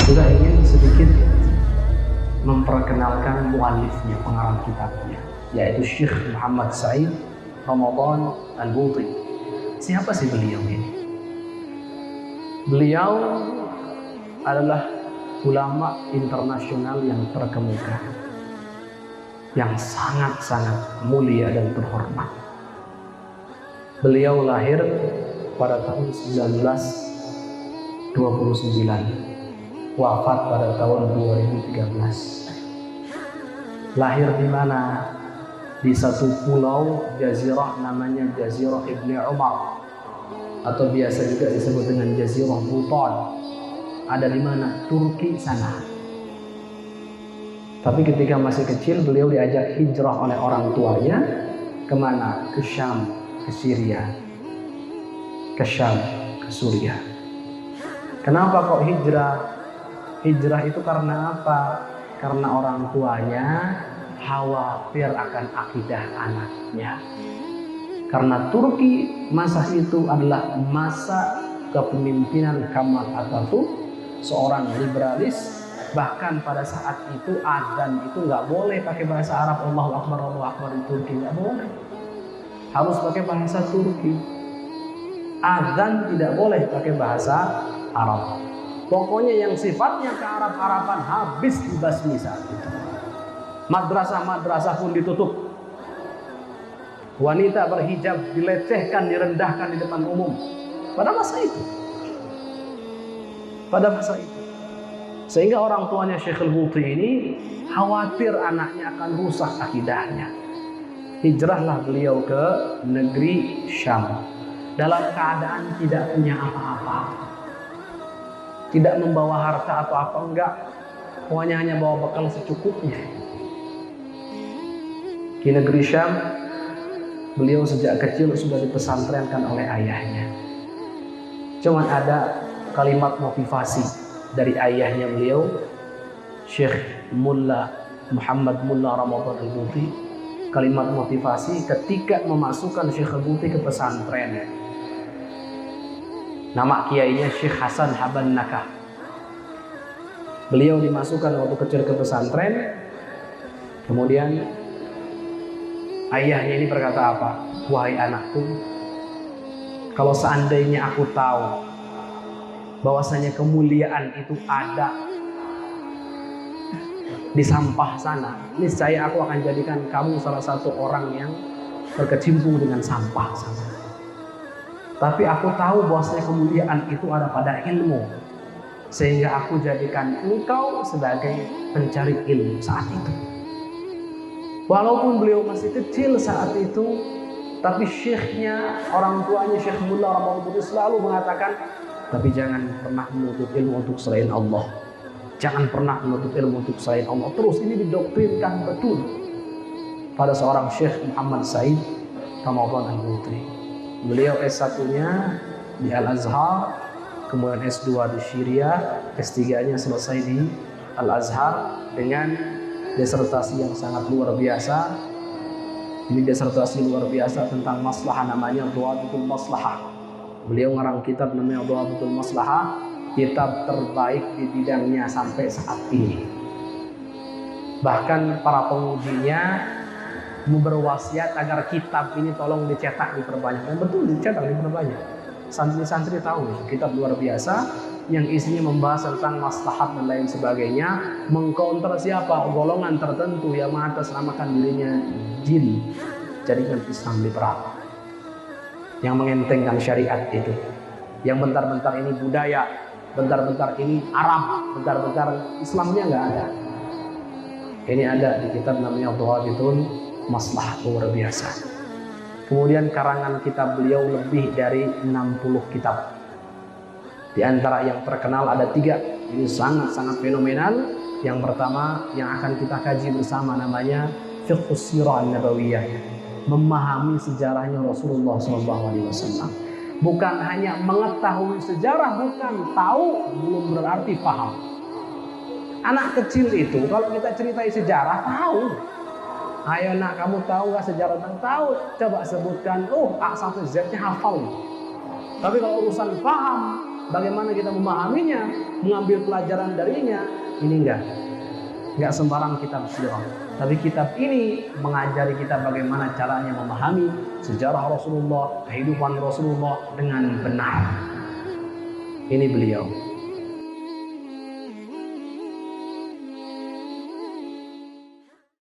Juga ingin sedikit memperkenalkan muallifnya, pengarang kitabnya, yaitu Syekh Muhammad Said Ramadan Al-Buti. Siapa sih beliau ini? Beliau adalah ulama internasional yang terkemuka, yang sangat-sangat mulia dan terhormat. Beliau lahir pada tahun 1929. Wafat pada tahun 2013. Lahir di mana? Di satu pulau jazirah namanya Jazirah Ibni Umar, atau biasa juga disebut dengan Jazirah Buton. Ada di mana? Turki sana. Tapi ketika masih kecil beliau diajak hijrah oleh orang tuanya. Kemana? Ke Syam, ke Syria. Ke Syam, ke Suriah. Kenapa kok hijrah? Hijrah itu karena apa? Karena orang tuanya khawatir akan akidah anaknya. Karena Turki masa itu adalah masa kepemimpinan Kemal Atatürk, seorang liberalis. Bahkan pada saat itu adzan itu nggak boleh pakai bahasa Arab, Allahu Akbar di Turki nggak boleh. Harus pakai bahasa Turki. Adzan tidak boleh pakai bahasa Arab. Pokoknya yang sifatnya ke Arab-Araban habis dibasmi saat itu. Madrasah-madrasah pun ditutup. Wanita berhijab dilecehkan, direndahkan di depan umum. Pada masa itu. Sehingga orang tuanya Syekh Al-Buti ini khawatir anaknya akan rusak akidahnya. Hijrahlah beliau ke negeri Syam. Dalam keadaan tidak punya apa-apa. Tidak membawa harta atau apa, enggak. Pokoknya hanya bawa bekal secukupnya. Di negeri Syam, beliau sejak kecil sudah dipesantrenkan oleh ayahnya. Cuman ada kalimat motivasi dari ayahnya beliau, Syekh Mulla Muhammad Mulla Ramadan Al-Buti. Kalimat motivasi ketika memasukkan Syekh Al-Buti ke pesantren. Nama kiainya Syekh Hasan Haban Nakah. Beliau dimasukkan waktu kecil ke pesantren. Kemudian ayahnya ini berkata apa? Wahai anakku, kalau seandainya aku tahu bahwasanya kemuliaan itu ada di sampah sana, niscaya aku akan jadikan kamu salah satu orang yang berkecimpung dengan sampah sana. Tapi aku tahu bahwasanya kemuliaan itu ada pada ilmu, sehingga aku jadikan engkau sebagai pencari ilmu saat itu. Walaupun beliau masih kecil saat itu, tapi syekhnya, orang tuanya Syekh Mulla Ramadan Al-Buti selalu mengatakan, tapi jangan pernah menuntut ilmu untuk selain Allah. Jangan pernah menuntut ilmu untuk selain Allah. Terus ini didoktrinkan betul pada seorang Syekh Muhammad Said Ramadan Al-Buti. Beliau S1-nya di Al-Azhar, kemudian S2 di Syria, S3-nya selesai di Al-Azhar dengan disertasi yang sangat luar biasa. Ini disertasi luar biasa tentang maslahah, namanya Dhawabitul Maslahah. Beliau ngarang kitab namanya Dhawabitul Maslahah, kitab terbaik di bidangnya sampai saat ini. Bahkan para pengujinya berwasiat agar kitab ini tolong dicetak, diperbanyak. Dan betul dicetak, diperbanyak. Santri-santri tahu kitab luar biasa yang isinya membahas tentang maslahat dan lain sebagainya, mengcounter siapa? Golongan tertentu yang mengatasnamakan dirinya jin, jaringan Islam liberal, yang mengentengkan syariat itu, yang bentar-bentar ini budaya, bentar-bentar ini Arab, bentar-bentar Islamnya nggak ada. Ini ada di kitab namanya Dhawabitul Maslahah, luar biasa. Kemudian karangan kitab beliau lebih dari 60 kitab. Di antara yang terkenal ada 3. Ini sangat-sangat fenomenal. Yang pertama yang akan kita kaji bersama namanya Fiqhus Sirah An-Nabawiyah. Memahami sejarahnya Rasulullah SAW. Bukan hanya mengetahui sejarah, bukan tahu, belum berarti paham. Anak kecil itu kalau kita ceritai sejarah tahu. Ayo nak, kamu tahu gak sejarah tentang tahu? Coba sebutkan, A sampai Z-nya hafal. Tapi kalau urusan paham, bagaimana kita memahaminya, mengambil pelajaran darinya, ini enggak sembarang kitab sirah. Tapi kitab ini mengajari kita bagaimana caranya memahami sejarah Rasulullah, kehidupan Rasulullah dengan benar. Ini beliau.